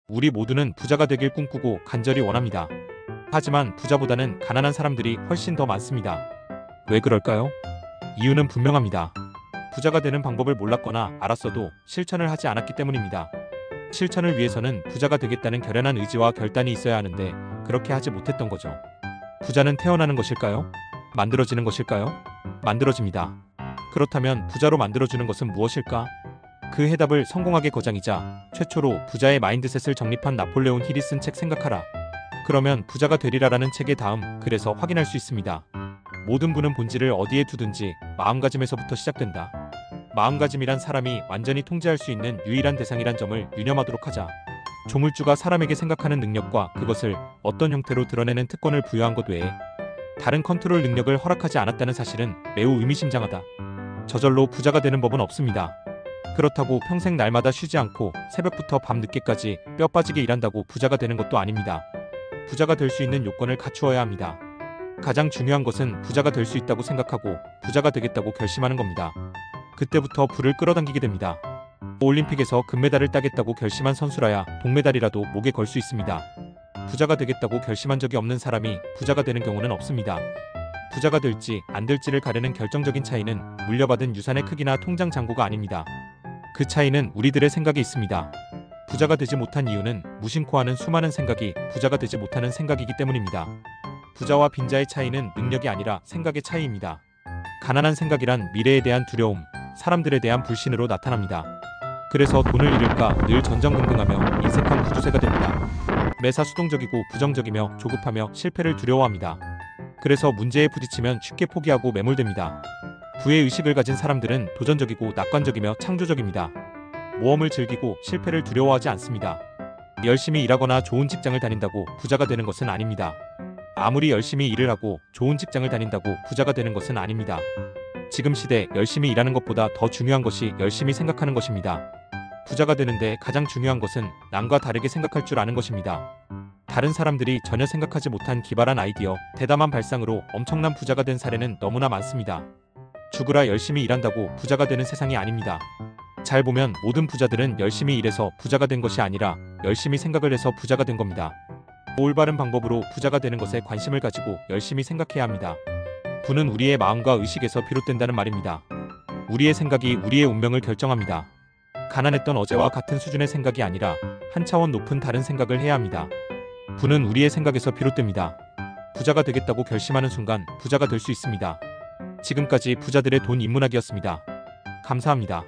우리 모두는 부자가 되길 꿈꾸고 간절히 원합니다. 하지만 부자보다는 가난한 사람들이 훨씬 더 많습니다. 왜 그럴까요? 이유는 분명합니다. 부자가 되는 방법을 몰랐거나 알았어도 실천을 하지 않았기 때문입니다. 실천을 위해서는 부자가 되겠다는 결연한 의지와 결단이 있어야 하는데 그렇게 하지 못했던 거죠. 부자는 태어나는 것일까요? 만들어지는 것일까요? 만들어집니다. 그렇다면 부자로 만들어주는 것은 무엇일까? 그 해답을 성공학의 거장이자 최초로 부자의 마인드셋을 정립한 나폴레온 힐이 쓴 책 생각하라. 그러면 부자가 되리라라는 책의 다음 글에서 확인할 수 있습니다. 모든 부는 본질을 어디에 두든지 마음가짐에서부터 시작된다. 마음가짐이란 사람이 완전히 통제할 수 있는 유일한 대상이란 점을 유념하도록 하자. 조물주가 사람에게 생각하는 능력과 그것을 어떤 형태로 드러내는 특권을 부여한 것 외에 다른 컨트롤 능력을 허락하지 않았다는 사실은 매우 의미심장하다. 저절로 부자가 되는 법은 없습니다. 그렇다고 평생 날마다 쉬지 않고 새벽부터 밤 늦게까지 뼈 빠지게 일한다고 부자가 되는 것도 아닙니다. 부자가 될 수 있는 요건을 갖추어야 합니다. 가장 중요한 것은 부자가 될 수 있다고 생각하고 부자가 되겠다고 결심하는 겁니다. 그때부터 불을 끌어당기게 됩니다. 올림픽에서 금메달을 따겠다고 결심한 선수라야 동메달이라도 목에 걸 수 있습니다. 부자가 되겠다고 결심한 적이 없는 사람이 부자가 되는 경우는 없습니다. 부자가 될지 안 될지를 가르는 결정적인 차이는 물려받은 유산의 크기나 통장 잔고가 아닙니다. 그 차이는 우리들의 생각에 있습니다. 부자가 되지 못한 이유는 무심코 하는 수많은 생각이 부자가 되지 못하는 생각이기 때문입니다. 부자와 빈자의 차이는 능력이 아니라 생각의 차이입니다. 가난한 생각이란 미래에 대한 두려움, 사람들에 대한 불신으로 나타납니다. 그래서 돈을 잃을까 늘 전전긍긍하며 인색한 구두쇠가 됩니다. 매사 수동적이고 부정적이며 조급하며 실패를 두려워합니다. 그래서 문제에 부딪히면 쉽게 포기하고 매몰됩니다. 부의 의식을 가진 사람들은 도전적이고 낙관적이며 창조적입니다. 모험을 즐기고 실패를 두려워하지 않습니다. 열심히 일하거나 좋은 직장을 다닌다고 부자가 되는 것은 아닙니다. 아무리 열심히 일을 하고 좋은 직장을 다닌다고 부자가 되는 것은 아닙니다. 지금 시대 열심히 일하는 것보다 더 중요한 것이 열심히 생각하는 것입니다. 부자가 되는데 가장 중요한 것은 남과 다르게 생각할 줄 아는 것입니다. 다른 사람들이 전혀 생각하지 못한 기발한 아이디어, 대담한 발상으로 엄청난 부자가 된 사례는 너무나 많습니다. 죽으라 열심히 일한다고 부자가 되는 세상이 아닙니다. 잘 보면 모든 부자들은 열심히 일해서 부자가 된 것이 아니라 열심히 생각을 해서 부자가 된 겁니다. 올바른 방법으로 부자가 되는 것에 관심을 가지고 열심히 생각해야 합니다. 부는 우리의 마음과 의식에서 비롯된다는 말입니다. 우리의 생각이 우리의 운명을 결정합니다. 가난했던 어제와 같은 수준의 생각이 아니라 한 차원 높은 다른 생각을 해야 합니다. 부는 우리의 생각에서 비롯됩니다. 부자가 되겠다고 결심하는 순간 부자가 될 수 있습니다. 지금까지 부자들의 돈 인문학이었습니다. 감사합니다.